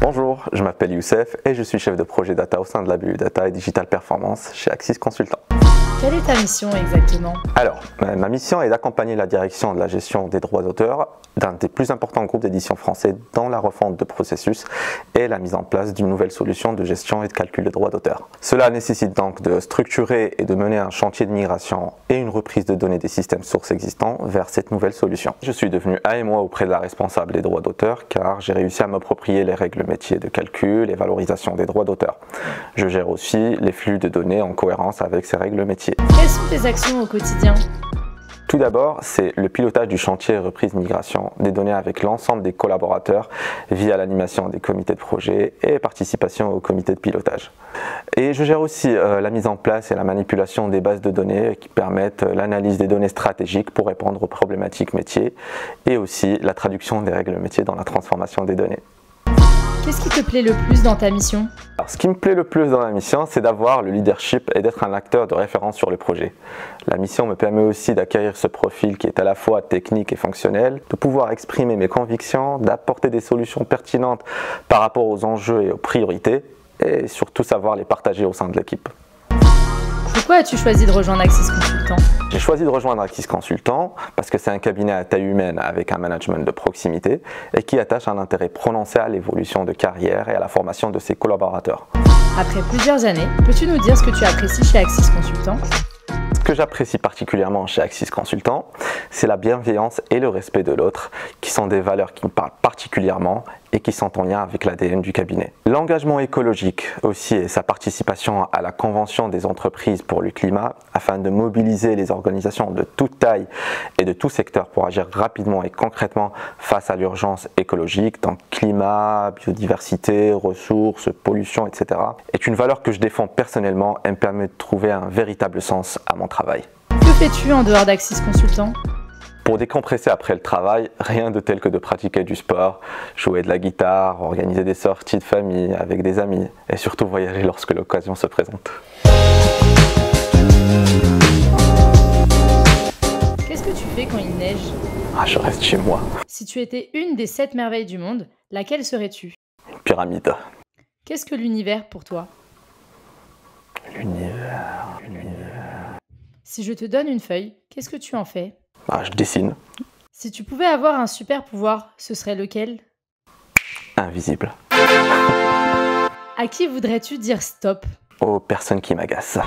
Bonjour, je m'appelle Youssef et je suis chef de projet data au sein de la BU Data et Digital Performance chez Axis Consultant. Quelle est ta mission exactement? Alors, ma mission est d'accompagner la direction de la gestion des droits d'auteur d'un des plus importants groupes d'édition français dans la refonte de processus et la mise en place d'une nouvelle solution de gestion et de calcul des droits d'auteur. Cela nécessite donc de structurer et de mener un chantier de migration et une reprise de données des systèmes sources existants vers cette nouvelle solution. Je suis devenu AMOA auprès de la responsable des droits d'auteur car j'ai réussi à m'approprier les règles métiers de calcul et valorisation des droits d'auteur. Je gère aussi les flux de données en cohérence avec ces règles métiers. Quelles sont tes actions au quotidien? Tout d'abord, c'est le pilotage du chantier reprise migration des données avec l'ensemble des collaborateurs via l'animation des comités de projet et participation au comité de pilotage. Et je gère aussi la mise en place et la manipulation des bases de données qui permettent l'analyse des données stratégiques pour répondre aux problématiques métiers et aussi la traduction des règles métiers dans la transformation des données. Qu'est-ce qui te plaît le plus dans ta mission? Alors, ce qui me plaît le plus dans la mission, c'est d'avoir le leadership et d'être un acteur de référence sur le projet. La mission me permet aussi d'acquérir ce profil qui est à la fois technique et fonctionnel, de pouvoir exprimer mes convictions, d'apporter des solutions pertinentes par rapport aux enjeux et aux priorités, et surtout savoir les partager au sein de l'équipe. Pourquoi as-tu choisi de rejoindre Axis Consultant? J'ai choisi de rejoindre Axis Consultant parce que c'est un cabinet à taille humaine avec un management de proximité et qui attache un intérêt prononcé à l'évolution de carrière et à la formation de ses collaborateurs. Après plusieurs années, peux-tu nous dire ce que tu apprécies chez Axis Consultant? Ce que j'apprécie particulièrement chez Axis Consultant, c'est la bienveillance et le respect de l'autre, qui sont des valeurs qui me parlent particulièrement et qui sont en lien avec l'ADN du cabinet. L'engagement écologique aussi et sa participation à la Convention des entreprises pour le climat afin de mobiliser les organisations de toute taille et de tout secteur pour agir rapidement et concrètement face à l'urgence écologique, donc climat, biodiversité, ressources, pollution, etc. est une valeur que je défends personnellement et me permet de trouver un véritable sens à mon travail. Que fais-tu en dehors d'Axis Consultant? Pour décompresser après le travail, rien de tel que de pratiquer du sport, jouer de la guitare, organiser des sorties de famille avec des amis et surtout voyager lorsque l'occasion se présente. Qu'est-ce que tu fais quand il neige? Je reste chez moi. Si tu étais une des 7 merveilles du monde, laquelle serais-tu? Une pyramide. Qu'est-ce que l'univers pour toi? L'univers. Si je te donne une feuille, qu'est-ce que tu en fais? Je dessine. Si tu pouvais avoir un super pouvoir, ce serait lequel? Invisible. À qui voudrais-tu dire stop? Aux personnes qui m'agacent.